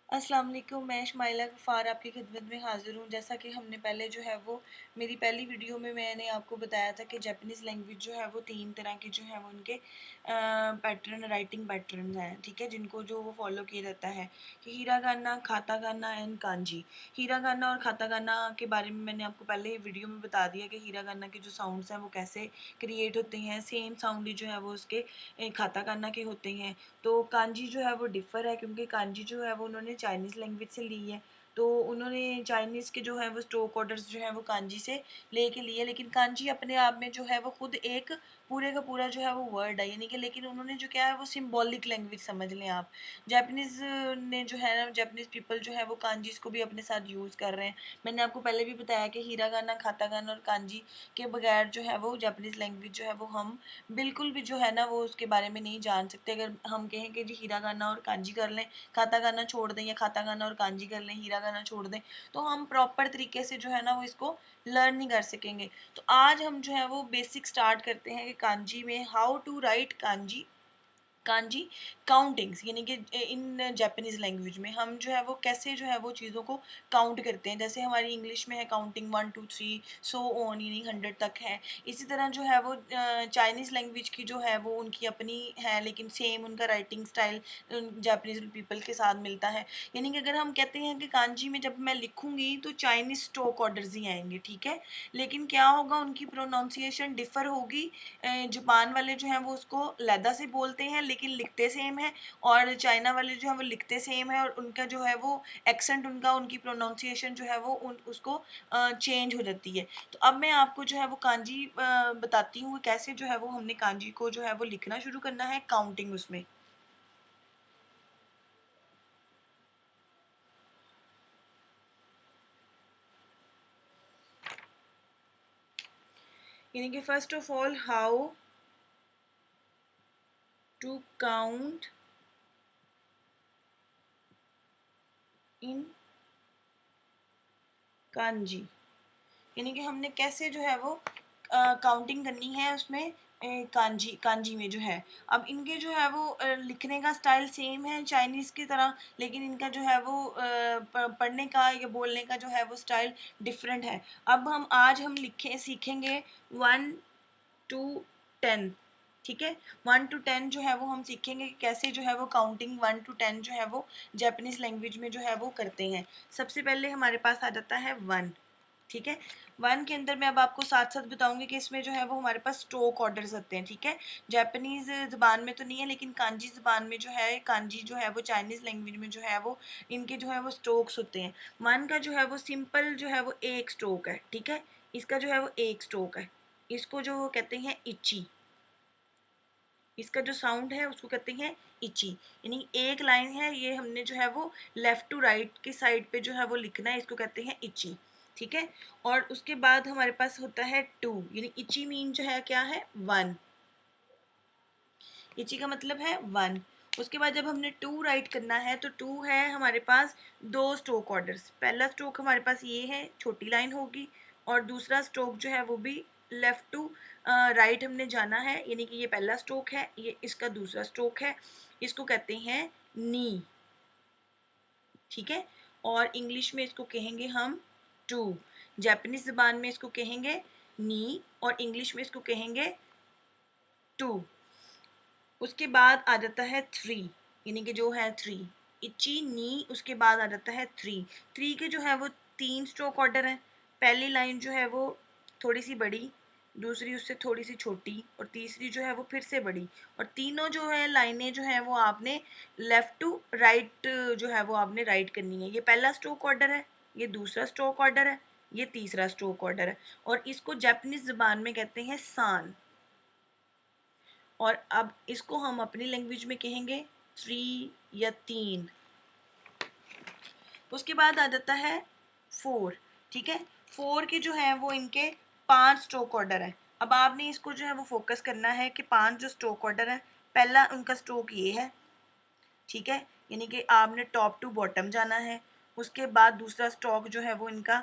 अस्सलाम वालेकुम, मैं इस्माइला गफ़ार आपकी खिदमत में हाज़िर हूँ। जैसा कि हमने पहले जो है वो मेरी पहली वीडियो में मैंने आपको बताया था कि जापानीज़ लैंग्वेज जो है वो 3 तरह के जो है वो उनके पैटर्न राइटिंग पैटर्न्स हैं, ठीक है? जिनको जो वो फ़ॉलो किया जाता है कि hiragana, katakana and kanji. Hiragana और काताकाना के बारे में मैंने आपको पहले वीडियो में बता दिया कि हिरागाना के जो साउंड्स हैं वो कैसे क्रिएट होते हैं, सेम साउंड ही जो है वो उसके काताकाना के होते हैं। तो कांजी जो है वो डिफ़र है क्योंकि कांजी जो है वो उन्होंने चाइनीज़ लैंग्वेज से ली है। तो उन्होंने चाइनीज़ के जो है वो स्टॉक ऑर्डर्स जो है वो कांजी से लेके लिए, लेकिन कांजी अपने आप में जो है वो खुद एक पूरे का पूरा जो है वो वर्ड है, यानी कि लेकिन उन्होंने जो क्या है वो सिंबॉलिक लैंग्वेज समझ लें आप। जापानीज़ ने जो है ना जापानीज़ पीपल जो है वो कांजीज़ को भी अपने साथ यूज़ कर रहे हैं। मैंने आपको पहले भी बताया कि हिरागाना, काताकाना और कांजी के बगैर जो है वो जापानीज़ लैंग्वेज जो है वो हम बिल्कुल भी जो है ना वो उसके बारे में नहीं जान सकते। अगर हम कहें कि जी हिरागाना और कांजी कर लें, काताकाना छोड़ दें, या काताकाना और कांजी कर लें, हिरागाना छोड़ दें, तो हम प्रॉपर तरीके से जो है ना वो इसको लर्न नहीं कर सकेंगे। तो आज हम जो है वो बेसिक स्टार्ट करते हैं कि कांजी में how to write kanji. Kanji countings यानी कि इन जापानीज़ लैंग्वेज में हम जो है वो कैसे जो है वो चीज़ों को काउंट करते हैं। जैसे हमारी इंग्लिश में है काउंटिंग 1 2 3 सो ऑन, यानी 100 तक है। इसी तरह जो है वो चाइनीज़ लैंग्वेज की जो है वो उनकी अपनी है, लेकिन सेम उनका राइटिंग स्टाइल जापानीज़ पीपल के साथ मिलता है। यानी कि अगर हम कहते हैं कि कांजी में जब मैं लिखूंगी तो चाइनीज़ स्टॉक ऑर्डर्स ही आएंगे, ठीक है? लेकिन क्या होगा, उनकी प्रोनाउंसिएशन डिफ़र होगी। जापान वाले जो हैं वो उसको लैदा से बोलते हैं लेकिन लिखते सेम है, और चाइना वाले जो हैं वो लिखते सेम है, और उनका जो है वो एक्सेंट, उनका उनकी प्रोनाउंसिएशन जो है वो उसको चेंज हो जाती है। तो अब मैं आपको जो है वो कांजी बताती हूँ कैसे जो है वो हमने कांजी को जो है वो लिखना शुरू करना है काउंटिंग उसमें। यानी कि first of all how to count in kanji, यानी कि हमने कैसे जो है वो काउंटिंग करनी है उसमें कांजी कांजी में जो है। अब इनके जो है वो लिखने का स्टाइल सेम है चाइनीज़ की तरह, लेकिन इनका जो है वो पढ़ने का या बोलने का जो है वो स्टाइल डिफरेंट है। अब हम लिखे सीखेंगे 1 टू 10, ठीक है? 1 टू 10 जो है वो हम सीखेंगे कि कैसे जो है वो काउंटिंग 1 टू 10 जो है वो जापानीज़ लैंग्वेज में जो है वो करते हैं। सबसे पहले हमारे पास आ जाता है 1, ठीक है? 1 के अंदर मैं अब आपको साथ-साथ बताऊँगी कि इसमें जो है वो हमारे पास स्टॉक ऑर्डर्स होते हैं, ठीक है? जापानीज़ ज़ुबान में तो नहीं है, लेकिन कांजी ज़ुबान में जो है, कांजी जो है वो चाइनीज़ लैंग्वेज में जो है वो इनके जो है वो स्ट्रोक्स होते हैं। 1 का जो है वो सिंपल जो है वो 1 स्ट्रोक है, ठीक है? इसका जो है वो 1 स्ट्रोक है। इसको जो वो कहते हैं इची। इसका जो साउंड है उसको कहते हैं इची, यानी एक लाइन है, ये हमने जो है वो लेफ्ट टू राइट की साइड पे जो है वो लिखना है, इसको कहते हैं इची, ठीक है? और उसके बाद हमारे पास होता है 2, यानी इची मीन जो है क्या है 1। इची का मतलब है 1। उसके बाद जब हमने 2 राइट करना है तो 2 है हमारे पास 2 स्ट्रोक ऑर्डर्स। पहला स्ट्रोक हमारे पास ये है, छोटी लाइन होगी, और दूसरा स्ट्रोक जो है वो भी लेफ्ट टू राइट हमने जाना है, यानी कि ये पहला स्ट्रोक है, ये इसका दूसरा स्ट्रोक है। इसको कहते हैं नी, ठीक है? और इंग्लिश में इसको कहेंगे हम टू। जापानीज़ ज़ुबान में इसको कहेंगे नी, और इंग्लिश में इसको कहेंगे टू। उसके बाद आ जाता है 3, यानी कि जो है 3, इची नी, उसके बाद आ जाता है 3। 3 के जो है वो 3 स्ट्रोक ऑर्डर हैं। पहली लाइन जो है वो थोड़ी सी बड़ी, दूसरी उससे थोड़ी सी छोटी, और तीसरी जो है वो फिर से बड़ी, और तीनों जो है लाइनें जो है वो आपने लेफ्ट टू राइट जो है वो आपने राइट करनी है। ये पहला स्ट्रोक ऑर्डर है, ये दूसरा स्ट्रोक ऑर्डर है, ये तीसरा स्ट्रोक ऑर्डर है, और इसको जापानीज ज़ुबान में कहते हैं सान। और अब इसको हम अपनी लैंग्वेज में कहेंगे 3 या 3। उसके बाद आ जाता है 4, ठीक है? 4 के जो है वो इनके 5 स्ट्रोक ऑर्डर है। अब आपने इसको जो है वो फोकस करना है कि 5 जो स्ट्रोक ऑर्डर है, पहला उनका स्ट्रोक ये है, ठीक है? यानी कि आपने टॉप टू बॉटम जाना है। उसके बाद दूसरा स्ट्रोक जो है वो इनका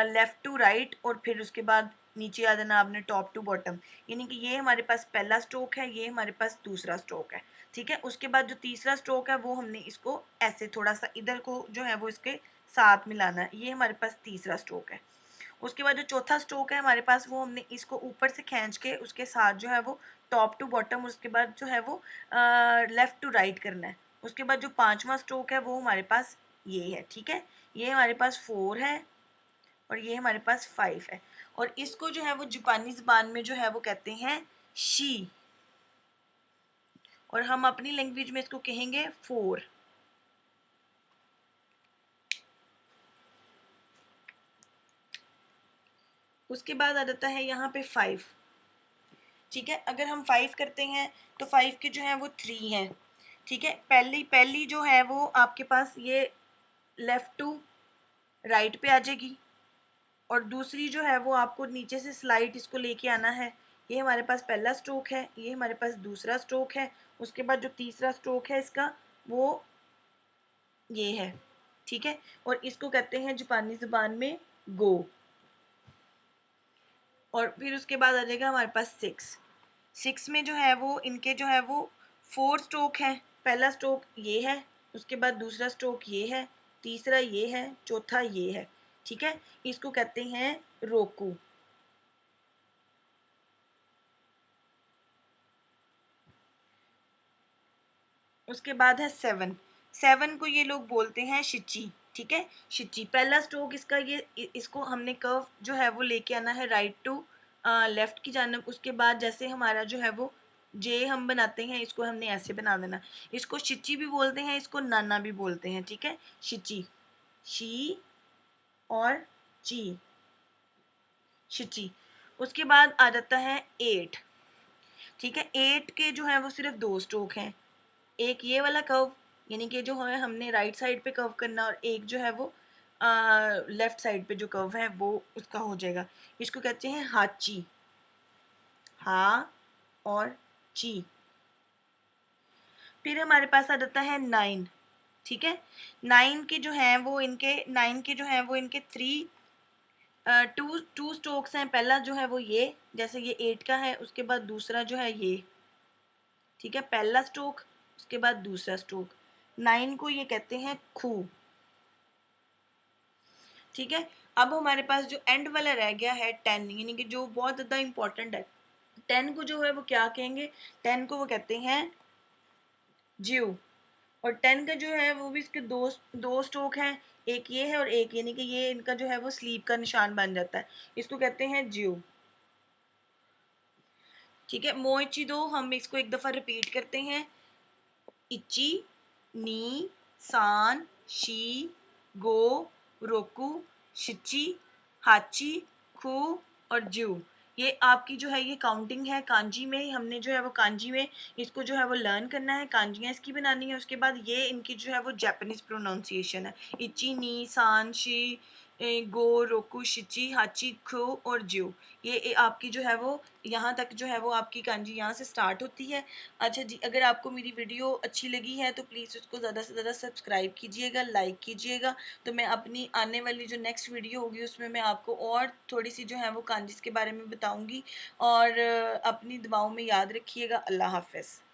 लेफ्ट टू राइट, और फिर उसके बाद नीचे आ जाना आपने टॉप टू बॉटम, यानी कि ये हमारे पास पहला स्ट्रोक है, ये हमारे पास दूसरा स्ट्रोक है, ठीक है। उसके बाद जो तीसरा स्ट्रोक है वो हमने इसको ऐसे थोड़ा सा इधर को जो है वो इसके साथ मिलाना है, ये हमारे पास तीसरा स्ट्रोक है। उसके बाद जो चौथा स्ट्रोक है हमारे पास वो हमने इसको ऊपर से खींच के उसके साथ जो है वो टॉप टू बॉटम, उसके बाद जो है वो लेफ़्ट टू राइट करना है। उसके बाद जो पांचवा स्ट्रोक है वो हमारे पास ये है, ठीक है। ये हमारे पास 4 है और ये हमारे पास 5 है, और इसको जो है वो जापानी ज़बान में जो है वो कहते हैं शी, और हम अपनी लैंग्वेज में इसको कहेंगे 4। उसके बाद आ जाता है यहाँ पे 5, ठीक है। अगर हम 5 करते हैं तो 5 के जो है वो 3 हैं, ठीक है। पहली पहली जो है वो आपके पास ये लेफ़्ट टू राइट पे आ जाएगी, और दूसरी जो है वो आपको नीचे से स्लाइड इसको लेके आना है। ये हमारे पास पहला स्ट्रोक है, ये हमारे पास दूसरा स्ट्रोक है। उसके बाद जो तीसरा स्ट्रोक है इसका वो ये है, ठीक है। और इसको कहते हैं जापानी ज़ुबान में गो। और फिर उसके बाद आ जाएगा हमारे पास 6 में जो है वो इनके जो है वो 4 स्ट्रोक हैं। पहला स्ट्रोक ये है, उसके बाद दूसरा स्ट्रोक ये है, तीसरा ये है, चौथा ये है, ठीक है। इसको कहते हैं रोकू। उसके बाद है 7 को ये लोग बोलते हैं शिची, ठीक है। शिची पहला स्ट्रोक इसका, ये इसको हमने कर्व जो है वो लेके आना है राइट टू लेफ्ट की जानब। उसके बाद जैसे हमारा जो है वो जे हम बनाते हैं इसको हमने ऐसे बना देना। इसको शिची भी बोलते हैं, इसको नाना भी बोलते हैं, ठीक है। शिची, शी और ची, शिची। उसके बाद आ जाता है 8, ठीक है। 8 के जो है वो सिर्फ 2 स्ट्रोक हैं, एक ये वाला कर्व, यानी कि जो है हमने राइट साइड पे कर्व करना, और एक जो है वो लेफ्ट साइड पे जो कर्व है वो उसका हो जाएगा। इसको कहते हैं हाची, हा और ची। फिर हमारे पास आ जाता है 9, ठीक है। 9 के जो हैं वो इनके 9 के जो हैं वो इनके 2 स्ट्रोक्स हैं। पहला जो है वो ये, जैसे ये 8 का है, उसके बाद दूसरा जो है ये, ठीक है। पहला स्ट्रोक, उसके बाद दूसरा स्ट्रोक। 9 को ये कहते हैं खू, ठीक है। अब हमारे पास जो एंड वाला रह गया है 10, यानी कि जो बहुत ज़्यादा इंपॉर्टेंट है। 10 को जो है वो क्या कहेंगे, 10 को वो कहते हैं ज्यू। और 10 का जो है वो भी इसके दो स्ट्रोक हैं, एक ये है और एक, यानी कि ये इनका जो है वो स्लीप का निशान बन जाता है, इसको कहते हैं ज्यू, ठीक है। मोइची दो, हम इसको एक दफ़ा रिपीट करते हैं। इची, नी, सान, शी, गो, रोकू, शिची, हाची, खू और जू। ये आपकी जो है ये काउंटिंग है कांजी में। हमने जो है वो कांजी में इसको जो है वो लर्न करना है, कांजियाँ इसकी बनानी है। उसके बाद ये इनकी जो है वो जापानीज़ प्रोनाउंसिएशन है, इची, नी, सान, शी, गो, रोकू, शिची, हाची, खो और ज्यू। ये आपकी जो है वो यहाँ तक जो है वो आपकी कांजी यहाँ से स्टार्ट होती है। अच्छा जी, अगर आपको मेरी वीडियो अच्छी लगी है तो प्लीज़ उसको ज़्यादा से ज़्यादा सब्सक्राइब कीजिएगा, लाइक कीजिएगा। तो मैं अपनी आने वाली जो नेक्स्ट वीडियो होगी उसमें मैं आपको और थोड़ी सी जो है वो कांजीज़ के बारे में बताऊँगी। और अपनी दुआओं में याद रखिएगा। अल्लाह हाफ़िज़।